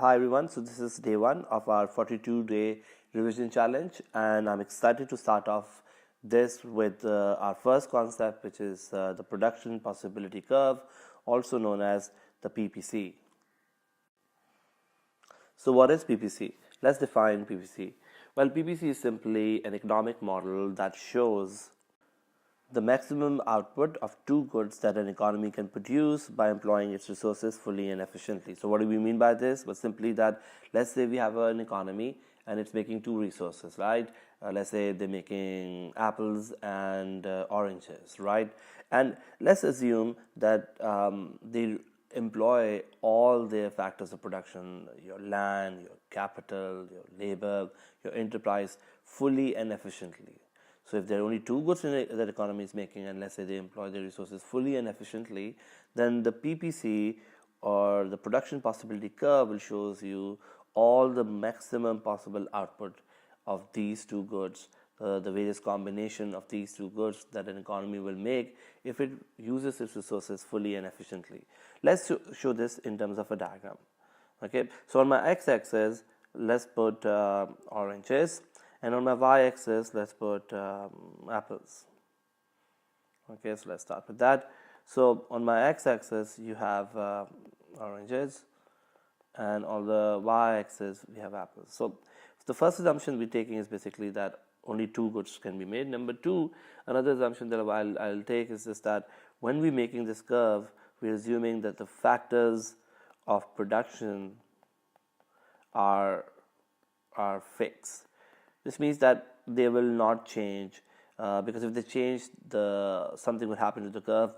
Hi everyone, so this is day one of our 42-day revision challenge, and I'm excited to start off this with our first concept, which is the production possibility curve, also known as the PPC. So what is PPC? Let's define PPC. Well, PPC is simply an economic model that shows the maximum output of two goods that an economy can produce by employing its resources fully and efficiently. So what do we mean by this? Well, simply that, let's say we have an economy and it's making two resources, right? Let's say they're making apples and oranges, right? And let's assume that they employ all their factors of production, your land, your capital, your labor, your enterprise, fully and efficiently. So if there are only two goods that economy is making, and let's say they employ their resources fully and efficiently, then the PPC, or the production possibility curve, will shows you all the maximum possible output of these two goods, the various combination of these two goods that an economy will make if it uses its resources fully and efficiently. Let's show this in terms of a diagram. Okay, so on my x-axis, let's put oranges. And on my y-axis, let's put apples. Okay, so let's start with that. So on my x-axis, you have oranges, and on the y-axis, we have apples. So the first assumption we're taking is basically that only two goods can be made. Number two, another assumption that I'll take is just that when we're making this curve, we're assuming that the factors of production are fixed. This means that they will not change, because if they change, something would happen to the curve,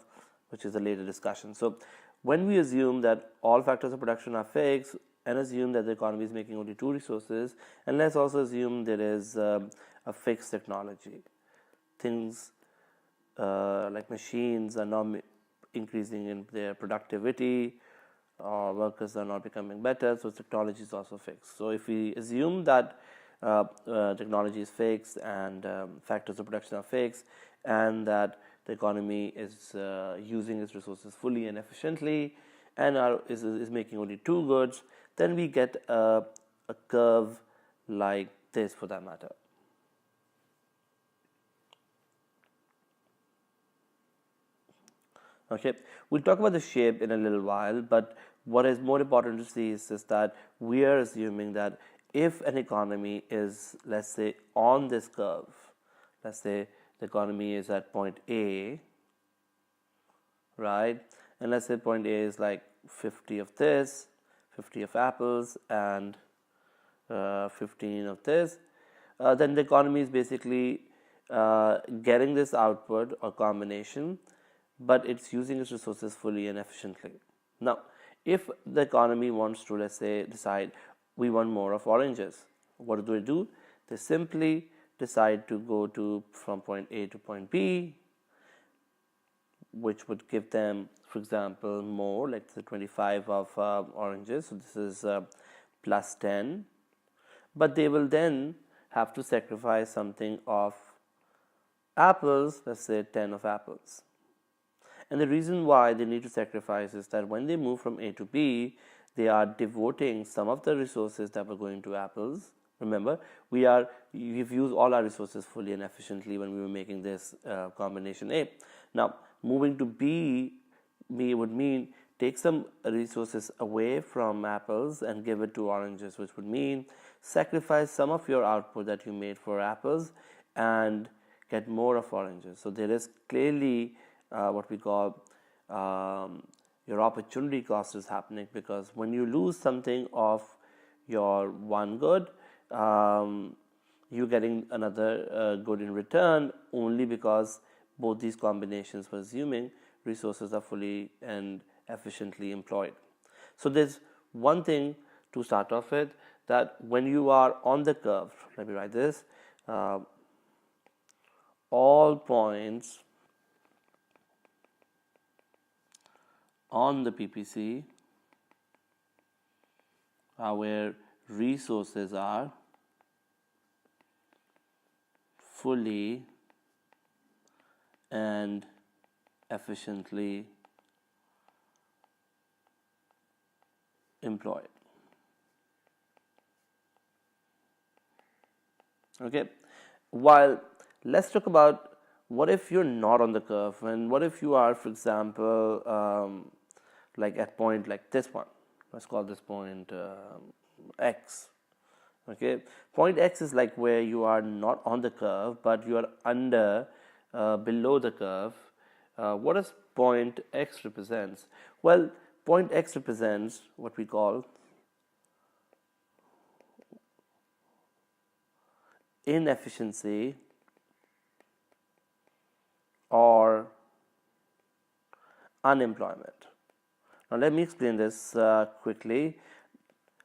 which is a later discussion. So when we assume that all factors of production are fixed, and assume that the economy is making only two resources, and let's also assume there is a fixed technology. Things like machines are not increasing in their productivity, or workers are not becoming better, so technology is also fixed. So if we assume that technology is fixed and factors of production are fixed, and that the economy is using its resources fully and efficiently, and is making only two goods, then we get a curve like this, for that matter. Okay, we'll talk about the shape in a little while, but what is more important to see is that we are assuming that if an economy is, let's say, on this curve, let's say the economy is at point A, right? And let's say point A is like 50 of this, 50 of apples, and 15 of this. Then the economy is basically getting this output or combination, but it's using its resources fully and efficiently. Now, if the economy wants to, let's say, decide we want more of oranges, what do? They simply decide to go from point A to point B, which would give them, for example, more, like the 25 of oranges. So this is plus 10. But they will then have to sacrifice something of apples, let's say 10 of apples. And the reason why they need to sacrifice is that when they move from A to B, they are devoting some of the resources that were going to apples. Remember, we've used all our resources fully and efficiently when we were making this combination A. Now, moving to B would mean take some resources away from apples and give it to oranges, which would mean sacrifice some of your output that you made for apples and get more of oranges. So there is clearly what we call your opportunity cost is happening, because when you lose something of your one good, you're getting another good in return, only because both these combinations were assuming resources are fully and efficiently employed. So there's one thing to start off with, that when you are on the curve, let me write this, all points on the PPC are where resources are fully and efficiently employed. Okay, while let's talk about what if you're not on the curve, and what if you are, for example, like at point like this one. Let's call this point X. Okay, point X is like where you are not on the curve, but you are under, below the curve. What does point X represents? Well, point X represents what we call inefficiency or unemployment. Now let me explain this quickly.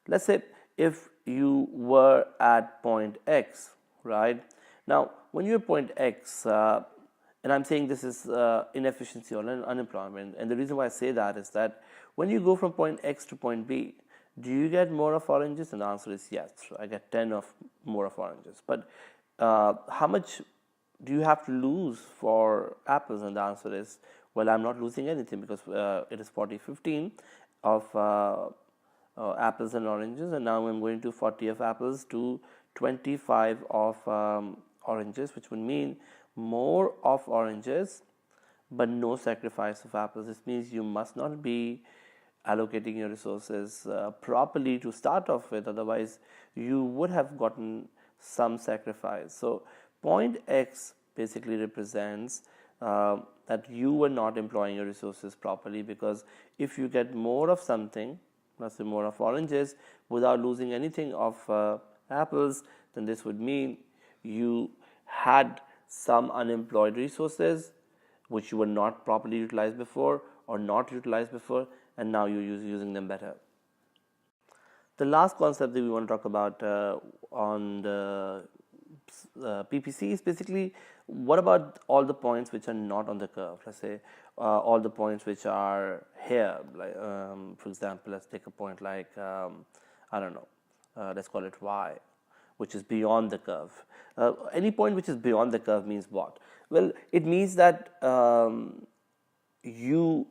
Let's say if you were at point X, right? Now when you're at point X, and I'm saying this is inefficiency or unemployment, and the reason why I say that is that when you go from point X to point B, do you get more of oranges? And the answer is yes. I get 10 of more of oranges. But how much do you have to lose for apples? And the answer is, well, I'm not losing anything, because it is 40-15 of apples and oranges, and now I'm going to 40 of apples to 25 of oranges, which would mean more of oranges but no sacrifice of apples. This means you must not be allocating your resources properly to start off with, otherwise you would have gotten some sacrifice. So point X basically represents that you were not employing your resources properly, because if you get more of something, let's say more of oranges, without losing anything of apples, then this would mean you had some unemployed resources which you were not properly utilized before, or not utilized before, and now you're using them better. The last concept that we want to talk about on the PPC is basically, what about all the points which are not on the curve? Let's say all the points which are here, like for example, let's take a point like I don't know, let's call it Y, which is beyond the curve. Any point which is beyond the curve means what? Well, it means that you,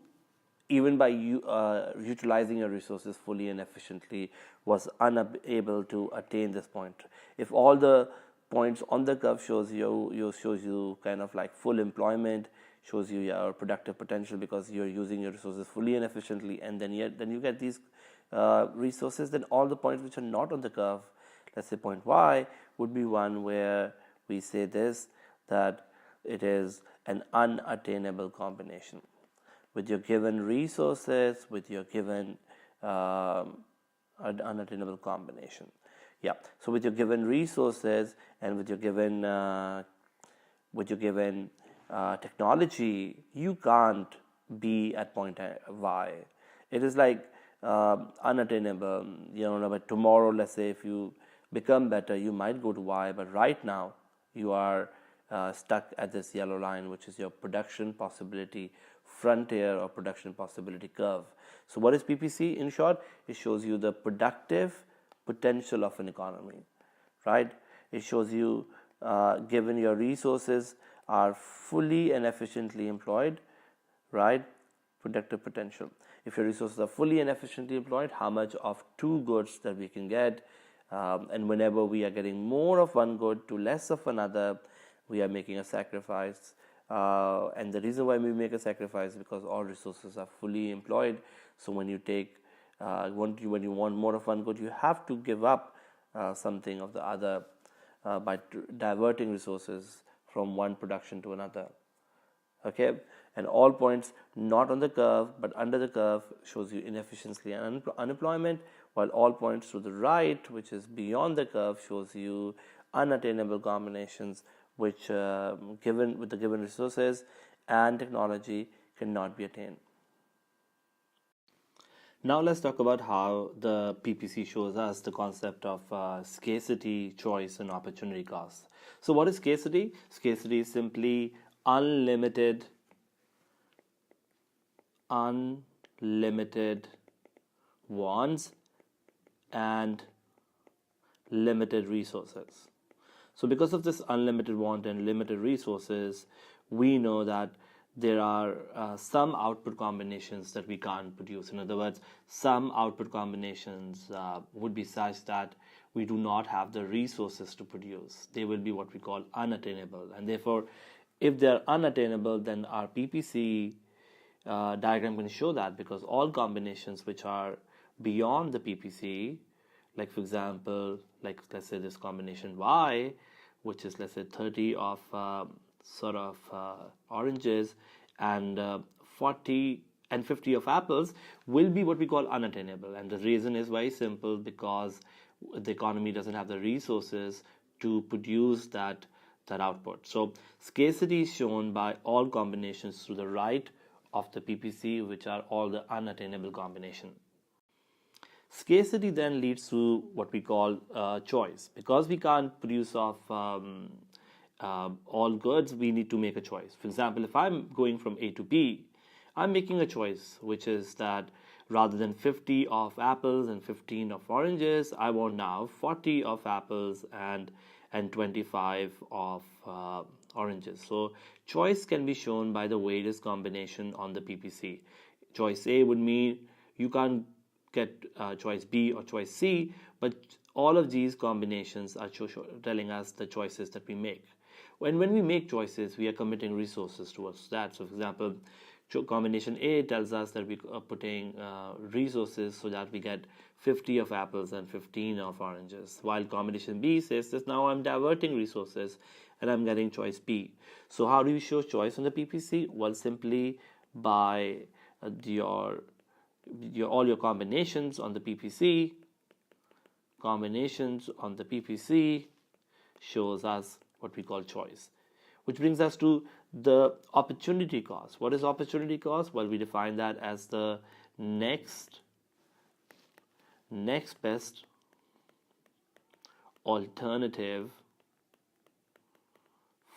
even by utilizing your resources fully and efficiently, was unable to attain this point. If all the points on the curve shows you kind of like full employment, shows you your productive potential because you're using your resources fully and efficiently, and then you get these resources, then all the points which are not on the curve, let's say point Y, would be one where we say this, that it is an unattainable combination. With your given resources, with your given unattainable combination. Yeah. So with your given resources and with your given technology, you can't be at point Y. It is like unattainable. But tomorrow, let's say, if you become better, you might go to Y. But right now, you are stuck at this yellow line, which is your production possibility frontier or production possibility curve. So what is PPC? In short, it shows you the productive potential of an economy, right? It shows you, given your resources are fully and efficiently employed, right, productive potential. If your resources are fully and efficiently employed, how much of two goods that we can get, and whenever we are getting more of one good to less of another, we are making a sacrifice. And the reason why we make a sacrifice is because all resources are fully employed. So when you when you want more of one good, you have to give up something of the other by diverting resources from one production to another. Okay, and all points not on the curve but under the curve shows you inefficiency and unemployment, while all points to the right, which is beyond the curve, shows you unattainable combinations, which given with the given resources and technology cannot be attained. Now let's talk about how the PPC shows us the concept of scarcity, choice, and opportunity cost. So what is scarcity? Scarcity is simply unlimited wants and limited resources. So because of this unlimited want and limited resources, we know that there are some output combinations that we can't produce. In other words, some output combinations would be such that we do not have the resources to produce. They will be what we call unattainable, and therefore if they are unattainable, then our PPC diagram can show that, because all combinations which are beyond the PPC, like for example, like let's say this combination Y, which is let's say 30 of oranges and 40 and 50 of apples, will be what we call unattainable. And the reason is very simple, because the economy doesn't have the resources to produce that output. So scarcity is shown by all combinations to the right of the PPC, which are all the unattainable combination. Scarcity then leads to what we call choice. Because we can't produce off all goods, we need to make a choice. For example, if I'm going from A to B, I'm making a choice, which is that rather than 50 of apples and 15 of oranges, I want now 40 of apples and 25 of oranges. So choice can be shown by the weighted combination on the PPC. Choice A would mean you can't get choice B or choice C, but all of these combinations are telling us the choices that we make. When we make choices, we are committing resources towards that. So for example, combination A tells us that we are putting resources so that we get 50 of apples and 15 of oranges, while combination B says that now I'm diverting resources and I'm getting choice B. So how do you show choice on the PPC? Well, simply by all your combinations on the PPC. Combinations on the PPC shows us what we call choice. Which brings us to the opportunity cost. What is opportunity cost? Well, we define that as the next best alternative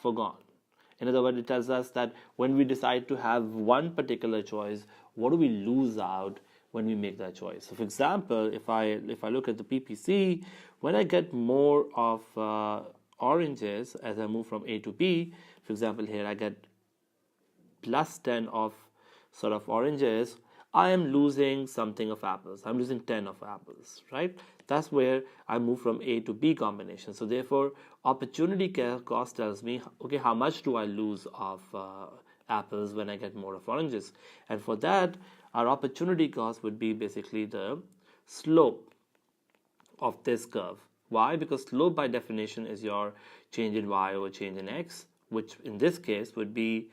forgone. In other words, it tells us that when we decide to have one particular choice, what do we lose out when we make that choice? So for example, if I look at the PPC, when I get more of oranges as I move from A to B, for example, here I get plus 10 of oranges, I am losing something of apples. I'm losing 10 of apples, right? That's where I move from A to B combination. So therefore, opportunity cost tells me, okay, how much do I lose of apples when I get more of oranges? And for that, our opportunity cost would be basically the slope of this curve. Why? Because slope by definition is your change in y over change in x, which in this case would be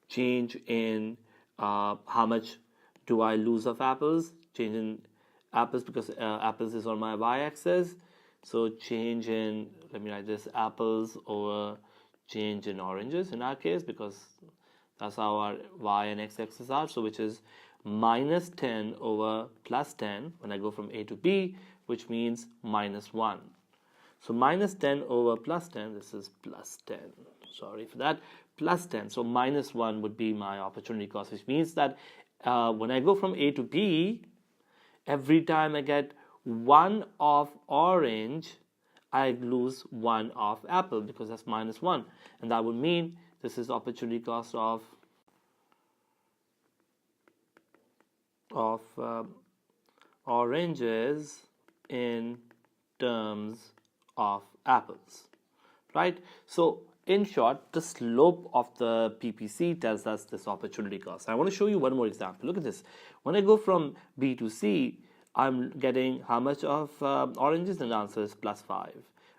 change in how much do I lose of apples, change in apples, because apples is on my y-axis. So change in, let me write this, apples over change in oranges in our case, because that's how our y and x-axis are. So which is minus 10 over plus 10 when I go from A to B, which means minus 1. So minus 10 over plus 10, this is plus 10, sorry for that, plus 10. So minus 1 would be my opportunity cost, which means that when I go from A to B, every time I get 1 of orange, I lose 1 of apple, because that's minus 1. And that would mean this is opportunity cost of oranges in terms of apples, right? So in short, the slope of the PPC tells us this opportunity cost. I want to show you one more example. Look at this. When I go from B to C, I'm getting how much of oranges, and the answer is plus 5.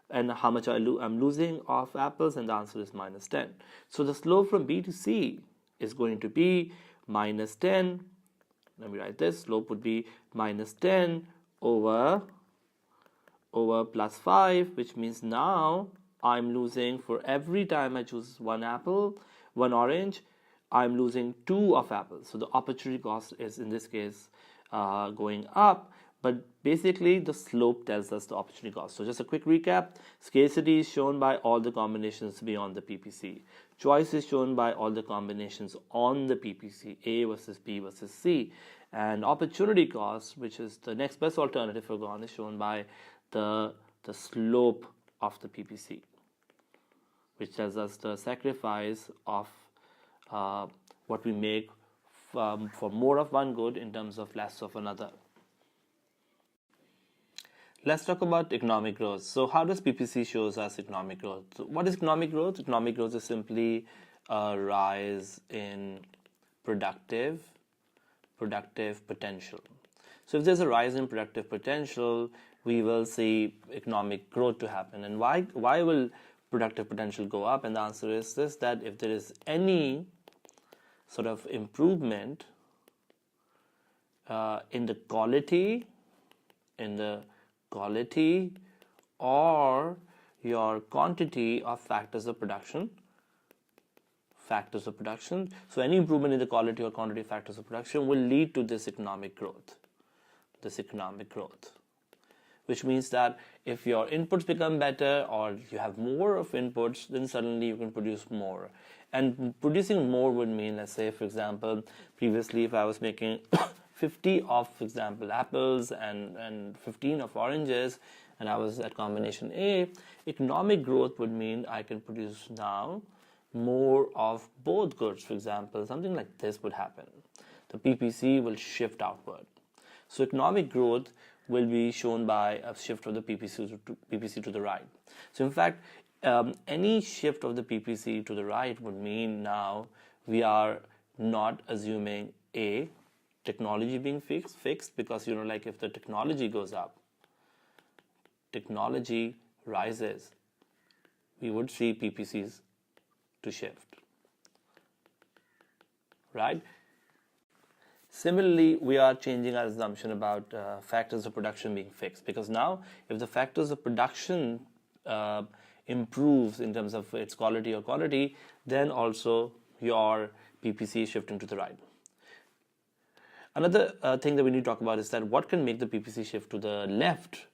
And how much I'm losing of apples, and the answer is minus 10. So the slope from B to C is going to be minus 10. Let me write this. Slope would be minus 10 over plus 5, which means now I'm losing, for every time I choose one orange, I'm losing 2 of apples. So the opportunity cost is in this case going up, but basically the slope tells us the opportunity cost. So just a quick recap: scarcity is shown by all the combinations beyond the PPC. Choice is shown by all the combinations on the PPC, A versus B versus C. And opportunity cost, which is the next best alternative forgone, is shown by the slope of the PPC, which tells us the sacrifice of what we make for more of one good in terms of less of another. Let's talk about economic growth. So how does PPC shows us economic growth? So what is economic growth? Economic growth is simply a rise in productive potential. So if there's a rise in productive potential, we will see economic growth to happen. And why will productive potential go up? And the answer is this, that if there is any sort of improvement in the quality or your quantity of factors of production. So any improvement in the quality or quantity of factors of production will lead to this economic growth. Which means that if your inputs become better or you have more of inputs, then suddenly you can produce more. And producing more would mean, let's say, for example, previously if I was making 50 of, for example, apples and 15 of oranges, and I was at combination A, economic growth would mean I can produce now more of both goods. For example, something like this would happen. The PPC will shift outward. So economic growth will be shown by a shift of the PPC to the right. So in fact, any shift of the PPC to the right would mean now we are not assuming A, technology being fixed, because like if the technology goes up, technology rises, we would see PPCs to shift, right? Similarly, we are changing our assumption about factors of production being fixed, because now if the factors of production improves in terms of its quality or quantity, then also your PPC is shifting to the right. Another thing that we need to talk about is that what can make the PPC shift to the left.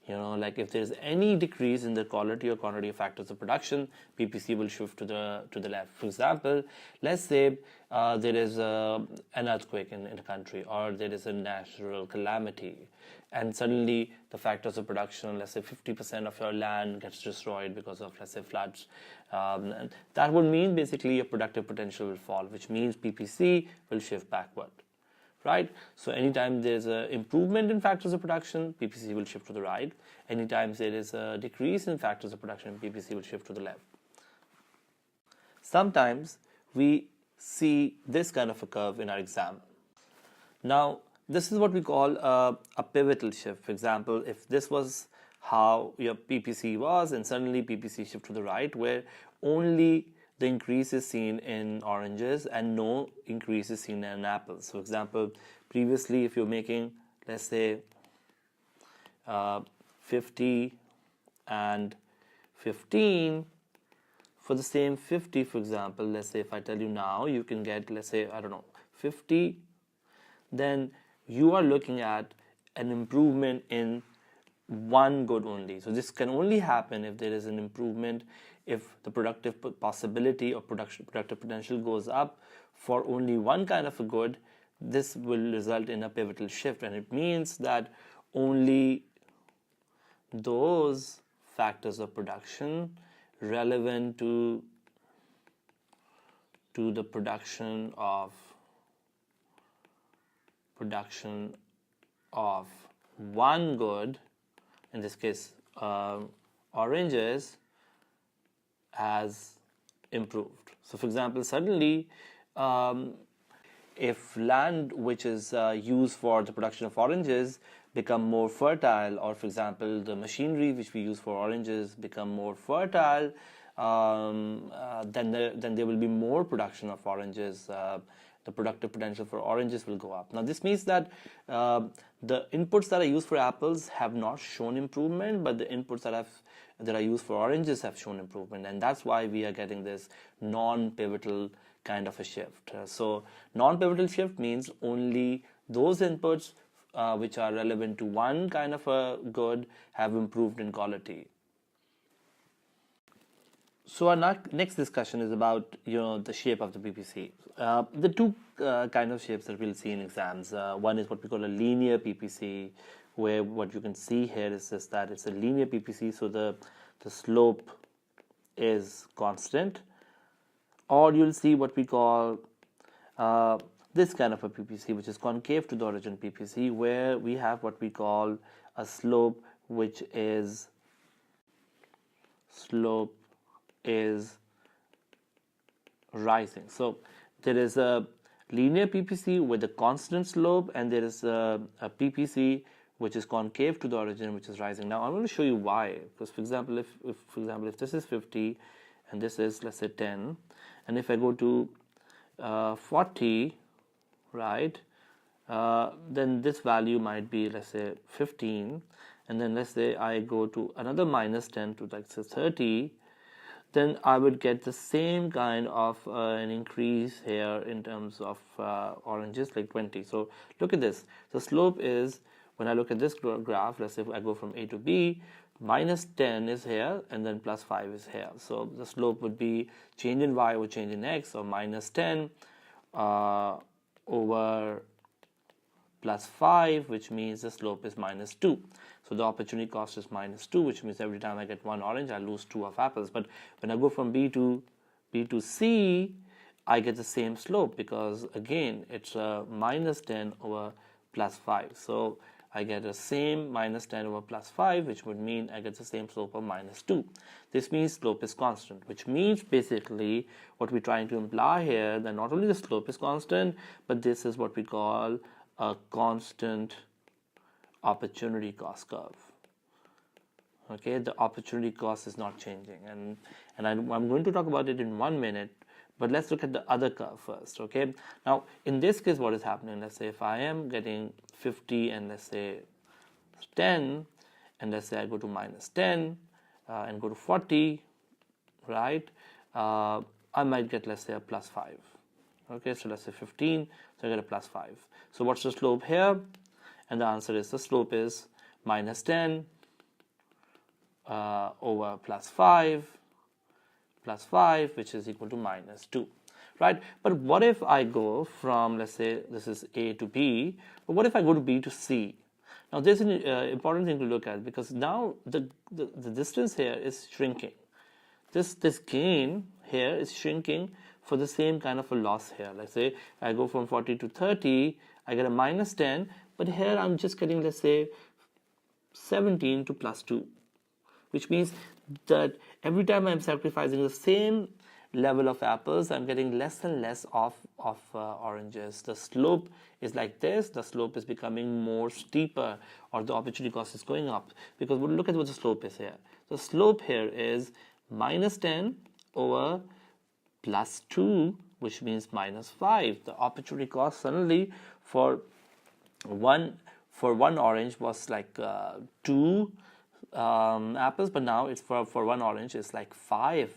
Like if there's any decrease in the quality or quantity of factors of production, PPC will shift to the left. For example, let's say there is an earthquake in a country, or there is a natural calamity, and suddenly the factors of production, let's say 50% of your land gets destroyed because of, let's say, floods. And that would mean basically your productive potential will fall, which means PPC will shift backward. Right? So anytime there's an improvement in factors of production, PPC will shift to the right. Anytime there is a decrease in factors of production, PPC will shift to the left. Sometimes we see this kind of a curve in our exam. Now, this is what we call a pivotal shift. For example, if this was how your PPC was, and suddenly PPC shift to the right, where only the increase is seen in oranges and no increase is seen in apples. For example, previously if you're making, let's say, 50 and 15, for the same 50, for example, let's say if I tell you now you can get, let's say, 50, then you are looking at an improvement in one good only. So this can only happen if there is an improvement, if the productive possibility or productive potential goes up for only one kind of a good. This will result in a pivotal shift, and it means that only those factors of production relevant to the production of one good, in this case oranges, has improved. So for example, suddenly if land which is used for the production of oranges become more fertile, or for example the machinery which we use for oranges become more fertile, then there will be more production of oranges. The productive potential for oranges will go up. Now this means that the inputs that are used for apples have not shown improvement, but the inputs that are used for oranges have shown improvement, and that's why we are getting this non-pivotal kind of a shift. So non-pivotal shift means only those inputs which are relevant to one kind of a good have improved in quality. So our next discussion is about the shape of the PPC. The two kind of shapes that we'll see in exams. One is what we call a linear PPC, where what you can see here is just that it's a linear PPC, so the slope is constant. Or you'll see what we call this kind of a PPC, which is concave to the origin PPC, where we have what we call a slope which is rising. So there is a linear PPC with a constant slope, and there is a PPC which is concave to the origin, which is rising. Now I'm going to show you why. Because for example, if this is 50 and this is, let's say, 10, and if I go to 40, right, then this value might be, let's say, 15, and then let's say I go to another minus 10 to, like, say, 30, then I would get the same kind of an increase here in terms of oranges, like 20. So look at this. The slope is, when I look at this graph, let's say if I go from A to B, minus 10 is here and then plus 5 is here. So the slope would be change in y over change in x, or minus 10 over plus 5, which means the slope is minus 2. So the opportunity cost is minus 2, which means every time I get one orange, I lose 2 of apples. But when I go from B to C, I get the same slope, because again, it's minus 10 over plus 5. So I get the same minus 10 over plus 5, which would mean I get the same slope of minus 2. This means slope is constant, which means basically what we're trying to imply here, that not only the slope is constant, but this is what we call a constant opportunity cost curve. Okay, the opportunity cost is not changing, and I'm going to talk about it in 1 minute, but let's look at the other curve first. Okay, now in this case, what is happening, let's say if I am getting 50 and let's say 10, and let's say I go to minus 10 and go to 40, right, I might get, let's say, a plus 5. Okay, so let's say 15, so I get a plus 5. So what's the slope here? And the answer is, the slope is minus 10 over plus 5, which is equal to minus 2, right? But what if I go from, let's say, this is A to B, but what if I go to B to C? Now, there's an important thing to look at, because now the distance here is shrinking. This gain here is shrinking for the same kind of a loss here. Let's say I go from 40 to 30, I get a minus 10, but here I'm just getting, let's say, 17 to plus 2, which means that every time I'm sacrificing the same level of apples, I'm getting less and less of oranges. The slope is like this. The slope is becoming more steeper, or the opportunity cost is going up, because look at what the slope is here. The slope here is minus 10 over plus 2, which means minus 5. The opportunity cost suddenly for one orange was like 2 apples, but now it's for one orange it's like 5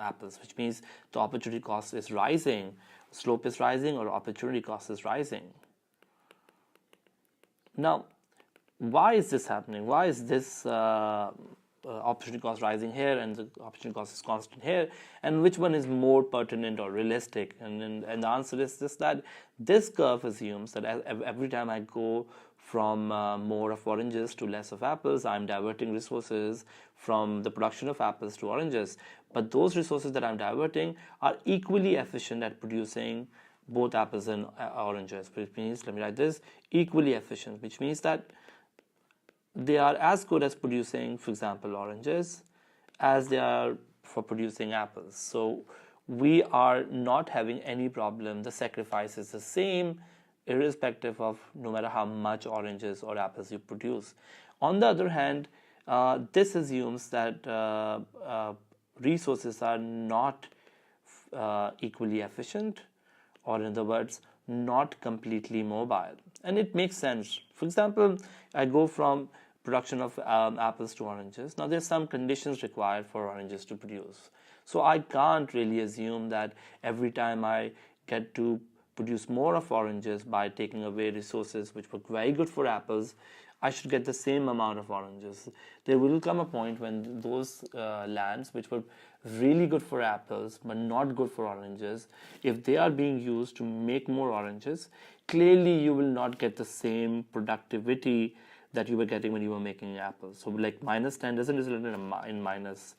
apples, which means the opportunity cost is rising, slope is rising, or opportunity cost is rising. Now, why is this happening? Why is this opportunity cost rising here and the opportunity cost is constant here, and which one is more pertinent or realistic? And the answer is this, that this curve assumes that every time I go from more of oranges to less of apples, I'm diverting resources from the production of apples to oranges, but those resources that I'm diverting are equally efficient at producing both apples and oranges, which means, let me write this, equally efficient, which means that they are as good as producing, for example, oranges as they are for producing apples. So we are not having any problem. The sacrifice is the same, irrespective of no matter how much oranges or apples you produce. On the other hand, this assumes that resources are not equally efficient, or in other words, not completely mobile. And it makes sense. For example, I go from production of apples to oranges. Now, there's some conditions required for oranges to produce. So I can't really assume that every time I get to produce more of oranges by taking away resources which were very good for apples, I should get the same amount of oranges. There will come a point when those lands which were really good for apples but not good for oranges, if they are being used to make more oranges, clearly you will not get the same productivity that you were getting when you were making apples. So like minus 10 doesn't result in minus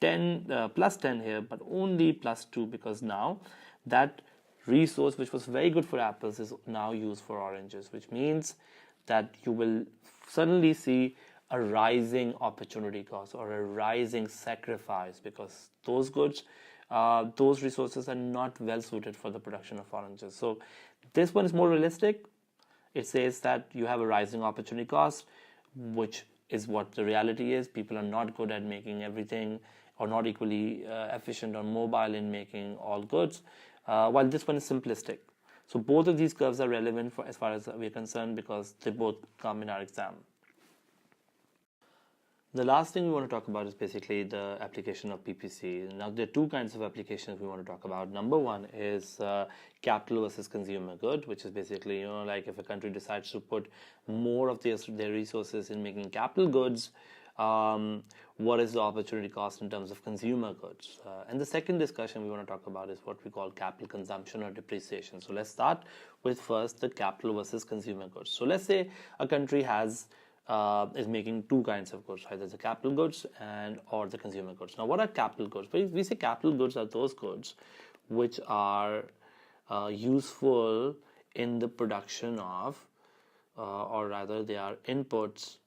10 plus 10 here, but only plus 2, because now that resource which was very good for apples is now used for oranges, which means that you will suddenly see a rising opportunity cost or a rising sacrifice, because those goods, those resources are not well suited for the production of oranges. So this one is more realistic. It says that you have a rising opportunity cost, which is what the reality is. People are not good at making everything, or not equally efficient or mobile in making all goods, while this one is simplistic. So both of these curves are relevant for as far as we're concerned, because they both come in our exam. The last thing we want to talk about is basically the application of PPC. Now, there are two kinds of applications we want to talk about. Number one is capital versus consumer good, which is basically, like if a country decides to put more of their resources in making capital goods, what is the opportunity cost in terms of consumer goods? And the second discussion we want to talk about is what we call capital consumption or depreciation. So let's start with first the capital versus consumer goods. So let's say a country is making two kinds of goods, either the capital goods or the consumer goods. Now, what are capital goods? We say capital goods are those goods which are useful in the production of, or rather they are inputs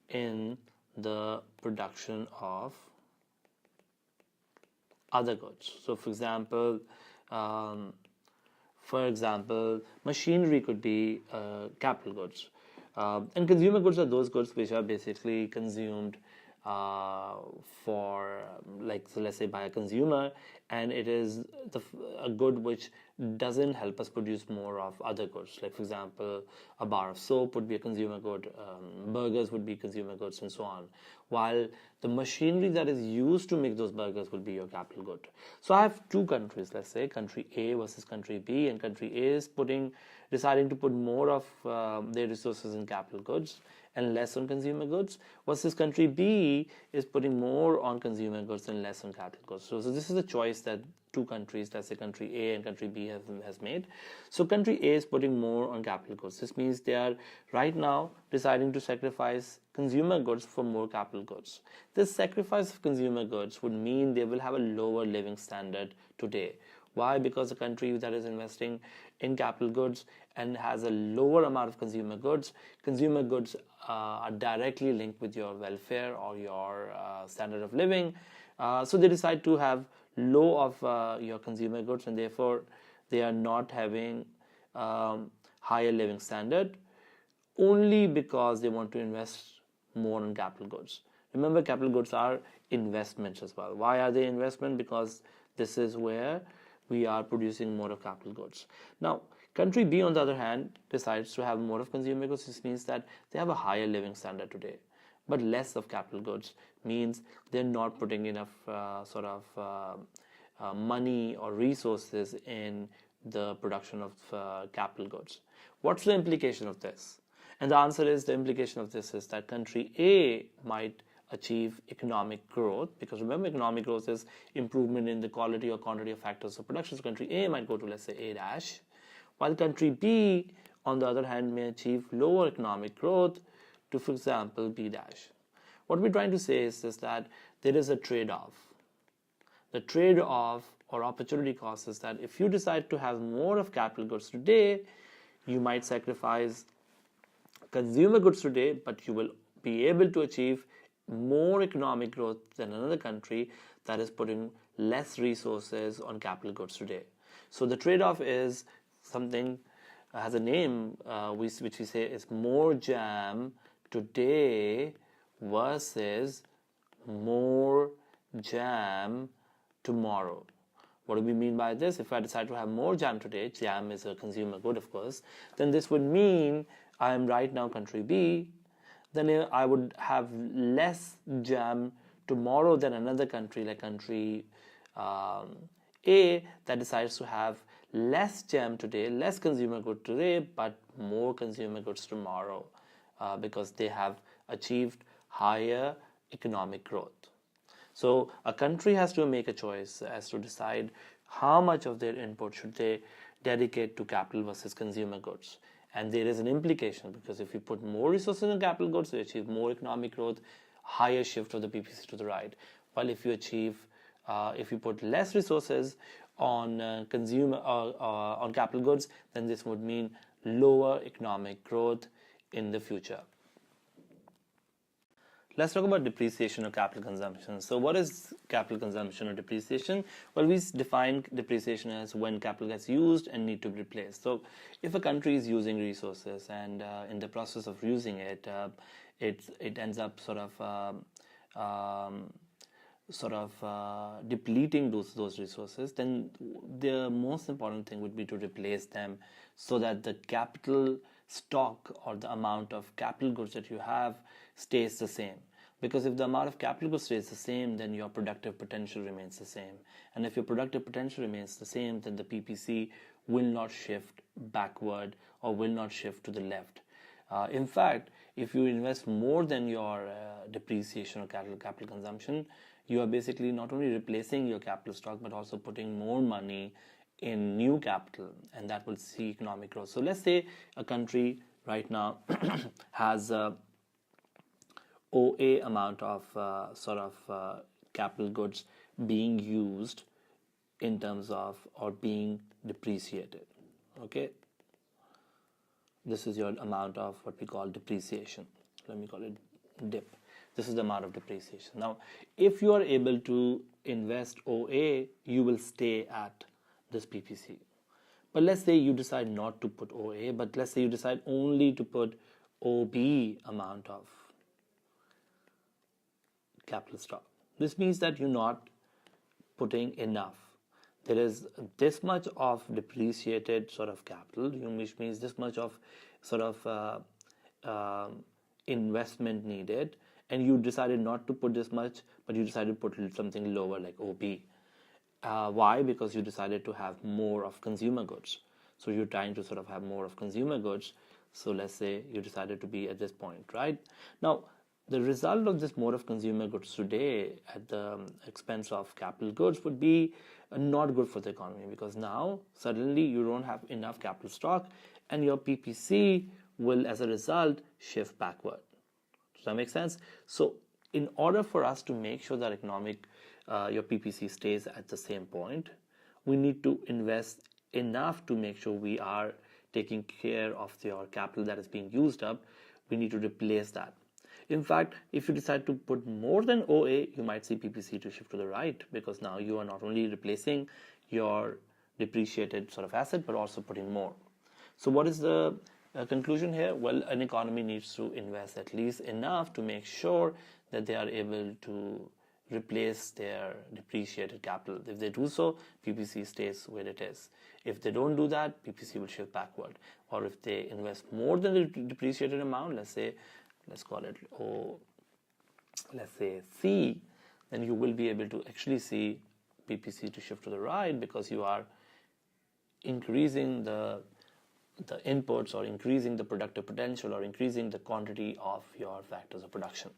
in the production of other goods. So for example, machinery could be capital goods. And consumer goods are those goods which are basically consumed for, so let's say by a consumer, and it is a good which doesn't help us produce more of other goods. Like for example, a bar of soap would be a consumer good, burgers would be consumer goods, and so on. While the machinery that is used to make those burgers would be your capital good. So I have two countries, let's say country A versus country B, and country A is deciding to put more of their resources in capital goods and less on consumer goods, versus country B is putting more on consumer goods and less on capital goods. So this is a choice that two countries, let's say country A and country B, has made. So country A is putting more on capital goods. This means they are right now deciding to sacrifice consumer goods for more capital goods. This sacrifice of consumer goods would mean they will have a lower living standard today. Why? Because a country that is investing in capital goods and has a lower amount of consumer goods are directly linked with your welfare or your standard of living. So they decide to have low of your consumer goods, and therefore they are not having higher living standard, only because they want to invest more in capital goods. Remember, capital goods are investments as well. Why are they investment? Because this is where we are producing more of capital goods. Now, country B, on the other hand, decides to have more of consumer goods. This means that they have a higher living standard today, but less of capital goods, means they're not putting enough money or resources in the production of capital goods. What's the implication of this? And the answer is, the implication of this is that country A might achieve economic growth, because remember, economic growth is improvement in the quality or quantity of factors of production. So country A might go to, let's say, A dash, while country B, on the other hand, may achieve lower economic growth to, for example, B dash. What we're trying to say is that there is a trade-off. The trade-off or opportunity cost is that if you decide to have more of capital goods today, you might sacrifice consumer goods today, but you will be able to achieve more economic growth than another country that is putting less resources on capital goods today. So the trade-off is something, has a name which we say is more jam today versus more jam tomorrow. What do we mean by this? If I decide to have more jam today, jam is a consumer good, of course, then this would mean I am right now country B, then I would have less jam tomorrow than another country, like country A, that decides to have less jam today, less consumer good today, but more consumer goods tomorrow, because they have achieved higher economic growth. So a country has to make a choice as to decide how much of their input should they dedicate to capital versus consumer goods. And there is an implication, because if you put more resources in capital goods, you achieve more economic growth, higher shift of the PPC to the right. While if you put less resources on consumer on capital goods, then this would mean lower economic growth in the future. Let's talk about depreciation or capital consumption. So what is capital consumption or depreciation? Well, we define depreciation as when capital gets used and need to be replaced. So if a country is using resources and in the process of using it, it ends up depleting those resources, then the most important thing would be to replace them so that the capital stock or the amount of capital goods that you have stays the same. Because if the amount of capital goods stays the same, then your productive potential remains the same. And if your productive potential remains the same, then the PPC will not shift backward or will not shift to the left. In fact, if you invest more than your depreciation or capital consumption, you are basically not only replacing your capital stock but also putting more money in new capital, and that will see economic growth. So let's say a country right now has OA amount of capital goods being used in terms of or being depreciated. Okay, this is your amount of what we call depreciation. Let me call it dip. This is the amount of depreciation. Now, if you are able to invest OA, you will stay at this PPC. But let's say you decide not to put OA, but let's say you decide only to put OB amount of capital stock. This means that you're not putting enough. There is this much of depreciated capital, which means this much of investment needed, and you decided not to put this much, but you decided to put something lower like OB. Why? Because you decided to have more of consumer goods. So you're trying to have more of consumer goods. So let's say you decided to be at this point, right? Now, the result of this more of consumer goods today at the expense of capital goods would be not good for the economy, because now suddenly you don't have enough capital stock and your PPC will as a result shift backward. Does that make sense? So in order for us to make sure that your PPC stays at the same point, we need to invest enough to make sure we are taking care of your capital that is being used up. We need to replace that. In fact, if you decide to put more than OA, you might see PPC to shift to the right, because now you are not only replacing your depreciated asset, but also putting more. So what is the conclusion here? Well, an economy needs to invest at least enough to make sure that they are able to replace their depreciated capital. If they do so, PPC stays where it is. If they don't do that, PPC will shift backward. Or if they invest more than the depreciated amount, let's call it let's say C, then you will be able to actually see PPC to shift to the right, because you are increasing the inputs or increasing the productive potential or increasing the quantity of your factors of production.